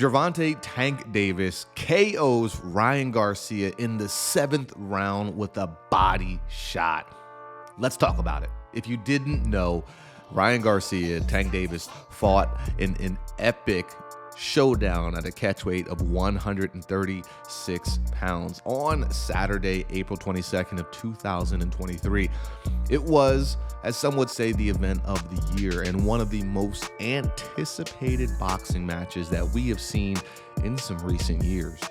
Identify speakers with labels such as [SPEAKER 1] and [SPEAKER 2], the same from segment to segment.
[SPEAKER 1] Gervonta Tank Davis KOs Ryan Garcia in the 7th round with a body shot. Let's talk about it. If you didn't know, Ryan Garcia, Tank Davis, fought in an epic showdown at a catch weight of 136 pounds on Saturday, April 22nd of 2023. It was, as some would say, the event of the year and one of the most anticipated boxing matches that we have seen in some recent years.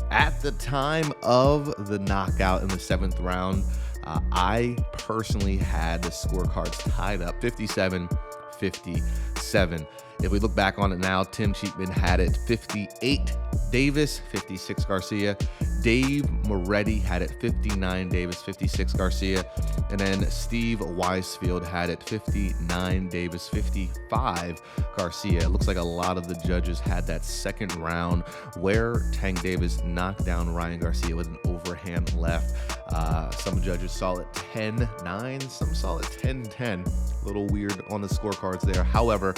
[SPEAKER 1] At the time of the knockout in the 7th round, I personally had the scorecards tied up 57-57. If we look back on it now, Tim Cheatman had it 58 Davis, 56 Garcia. Dave Moretti had it 59 Davis, 56 Garcia. And then Steve Weisfield had it 59 Davis, 55 Garcia. It looks like a lot of the judges had that second round where Tank Davis knocked down Ryan Garcia with an overhand left. Some judges saw it 10-9, some saw it 10-10. A little weird on the scorecards there. However,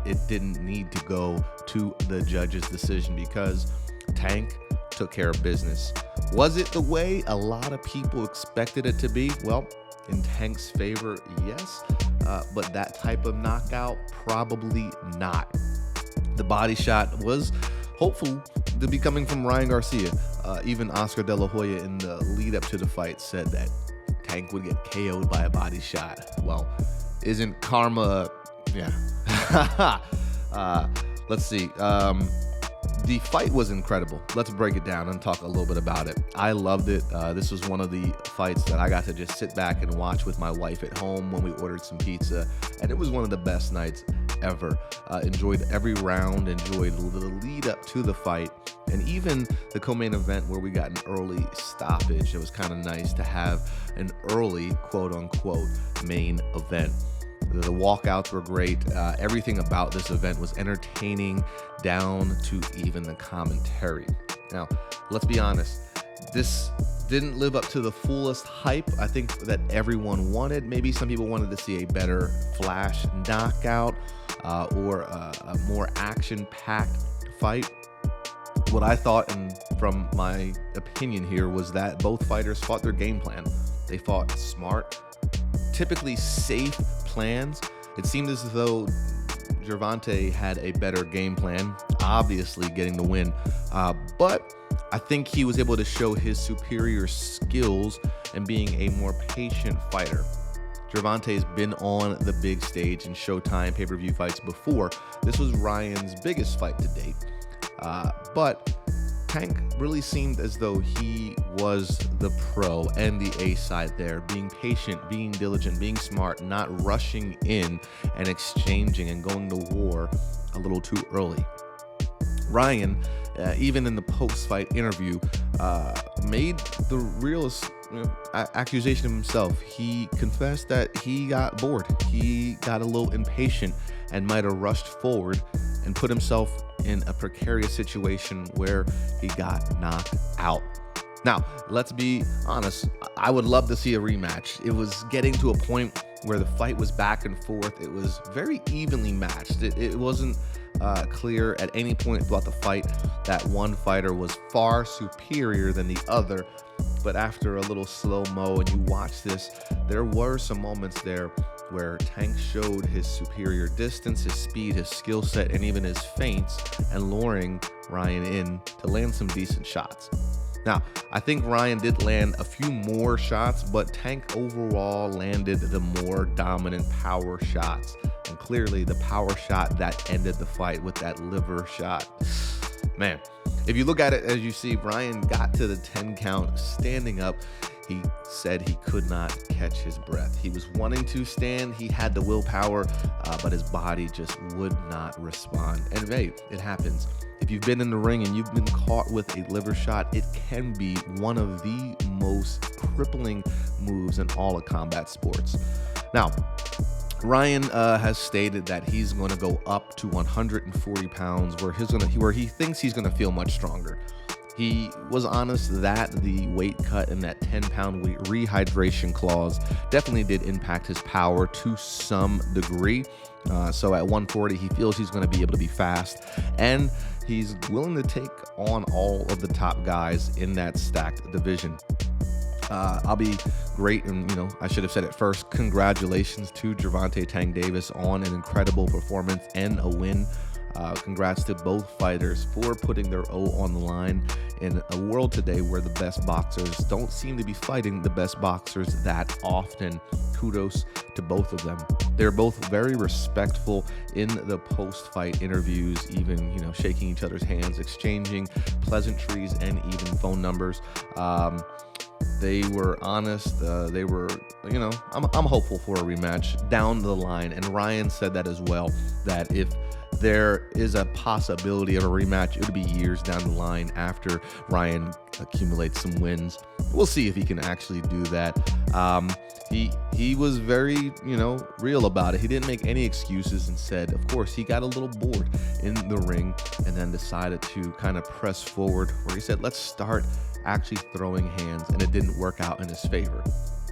[SPEAKER 1] it didn't need to go to the judge's decision because Tank took care of business. Was it the way a lot of people expected it to be? Well, in Tank's favor, yes, but that type of knockout, probably not. The body shot was hopeful to be coming from Ryan Garcia. Even Oscar De La Hoya in the lead up to the fight said that Tank would get KO'd by a body shot. Well, isn't karma, yeah. Let's see. The fight was incredible. Let's break it down and talk a little bit about it. I loved it. This was one of the fights that I got to just sit back and watch with my wife at home when we ordered some pizza, and it was one of the best nights ever. Enjoyed every round, enjoyed the lead up to the fight, and even the co-main event where we got an early stoppage. It was kind of nice to have an early quote-unquote main event. The walkouts were great. Everything about this event was entertaining down to even the commentary. Now, let's be honest. This didn't live up to the fullest hype I think that everyone wanted. Maybe some people wanted to see a better flash knockout or a more action-packed fight. What I thought, and from my opinion here, was that both fighters fought their game plan. They fought smart, typically safe plans. It seemed as though Gervonta had a better game plan, obviously getting the win, but I think he was able to show his superior skills and being a more patient fighter. Gervonta's been on the big stage in Showtime pay-per-view fights before. This was Ryan's biggest fight to date, but Tank really seemed as though he was the pro and the A side there, being patient, being diligent, being smart, not rushing in and exchanging and going to war a little too early. Ryan, even in the post-fight interview, made the realest accusation of himself. He confessed that he got bored. He got a little impatient and might have rushed forward and put himself in a precarious situation where he got knocked out. Now, let's be honest. I would love to see a rematch. It was getting to a point where the fight was back and forth. It was very evenly matched. It wasn't clear at any point throughout the fight that one fighter was far superior than the other. But after a little slow-mo and you watch this, there were some moments there where Tank showed his superior distance, his speed, his skill set, and even his feints, and luring Ryan in to land some decent shots. Now, I think Ryan did land a few more shots, but Tank overall landed the more dominant power shots. And clearly the power shot that ended the fight with that liver shot. Man, if you look at it, as you see, Ryan got to the 10 count standing up. He said he could not catch his breath. He was wanting to stand. He had the willpower, but his body just would not respond. And hey, it happens. If you've been in the ring and you've been caught with a liver shot, it can be one of the most crippling moves in all of combat sports. Now, Ryan has stated that he's going to go up to 140 pounds where he thinks he's going to feel much stronger. He was honest that the weight cut and that 10-pound weight rehydration clause definitely did impact his power to some degree. So at 140, he feels he's going to be able to be fast, and he's willing to take on all of the top guys in that stacked division. I'll be great, and I should have said it first. Congratulations to Gervonta Tank Davis on an incredible performance and a win. Congrats to both fighters for putting their O on the line in a world today where the best boxers don't seem to be fighting the best boxers that often. Kudos to both of them. They're both very respectful in the post-fight interviews, even shaking each other's hands, exchanging pleasantries, and even phone numbers. They were honest. They were, I'm hopeful for a rematch down the line. And Ryan said that as well, that if there is a possibility of a rematch, it would be years down the line after Ryan accumulates some wins. We'll see if he can actually do that. He was very, real about it. He didn't make any excuses and said, of course, he got a little bored in the ring and then decided to kind of press forward, where he said, let's start actually throwing hands, and it didn't work out in his favor.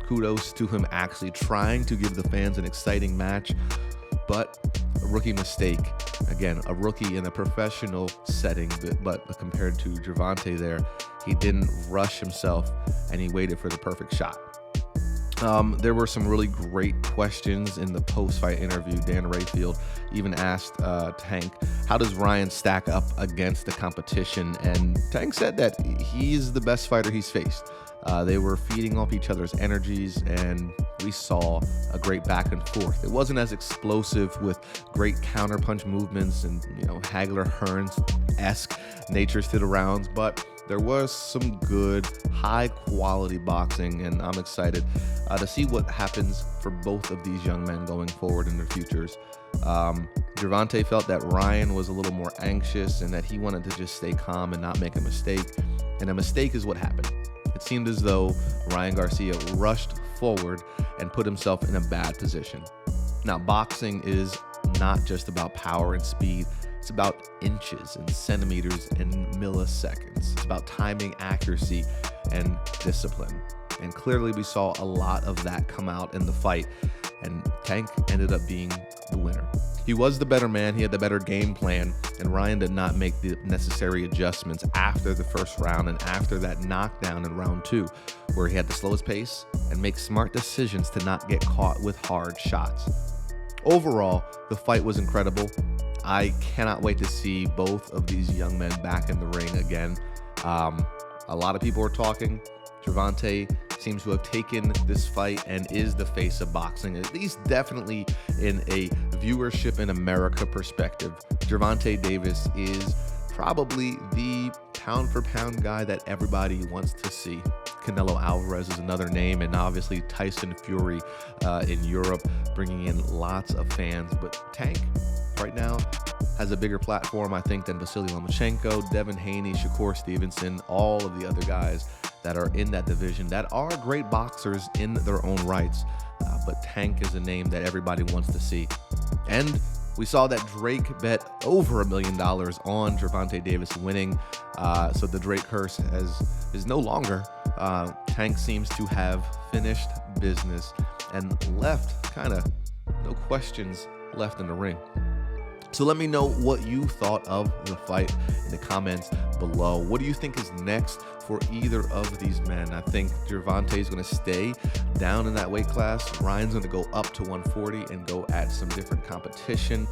[SPEAKER 1] Kudos to him actually trying to give the fans an exciting match, but a rookie mistake. Again, a rookie in a professional setting, but compared to Gervonta there, he didn't rush himself and he waited for the perfect shot. There were some really great questions in the post-fight interview. Dan Rayfield even asked Tank, how does Ryan stack up against the competition? And Tank said that he's the best fighter he's faced. They were feeding off each other's energies, and we saw a great back and forth. It wasn't as explosive with great counterpunch movements and Hagler-Hearns-esque natures to the rounds, but there was some good, high-quality boxing, and I'm excited to see what happens for both of these young men going forward in their futures. Gervonta felt that Ryan was a little more anxious and that he wanted to just stay calm and not make a mistake, and a mistake is what happened. It seemed as though Ryan Garcia rushed forward and put himself in a bad position. Now, boxing is not just about power and speed. It's about inches and centimeters and milliseconds. It's about timing, accuracy, and discipline. And clearly we saw a lot of that come out in the fight, and Tank ended up being the winner. He was the better man, he had the better game plan, and Ryan did not make the necessary adjustments after the first round and after that knockdown in round 2, where he had to slow his pace and make smart decisions to not get caught with hard shots. Overall, the fight was incredible. I cannot wait to see both of these young men back in the ring again. A lot of people are talking. Gervonta seems to have taken this fight and is the face of boxing, at least definitely in a viewership in America perspective. Gervonta Davis is probably the pound-for-pound guy that everybody wants to see. Canelo Alvarez is another name, and obviously Tyson Fury in Europe, bringing in lots of fans. But Tank right now has a bigger platform, I think, than Vasily Lomachenko, Devin Haney, Shakur Stevenson, all of the other guys that are in that division that are great boxers in their own rights. But Tank is a name that everybody wants to see. And we saw that Drake bet over $1 million on Gervonta Davis winning. So the Drake curse is no longer. Tank seems to have finished business and left kind of no questions left in the ring. So let me know what you thought of the fight in the comments below. What do you think is next for either of these men? I think Gervonta is going to stay down in that weight class. Ryan's going to go up to 140 and go at some different competition.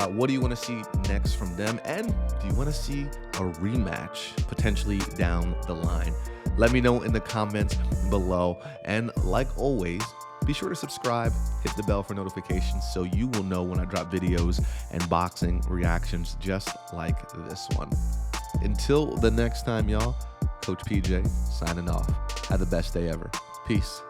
[SPEAKER 1] What do you want to see next from them? And do you want to see a rematch potentially down the line? Let me know in the comments below. And like always, be sure to subscribe, hit the bell for notifications so you will know when I drop videos and boxing reactions just like this one. Until the next time, y'all, Coach PJ signing off. Have the best day ever. Peace.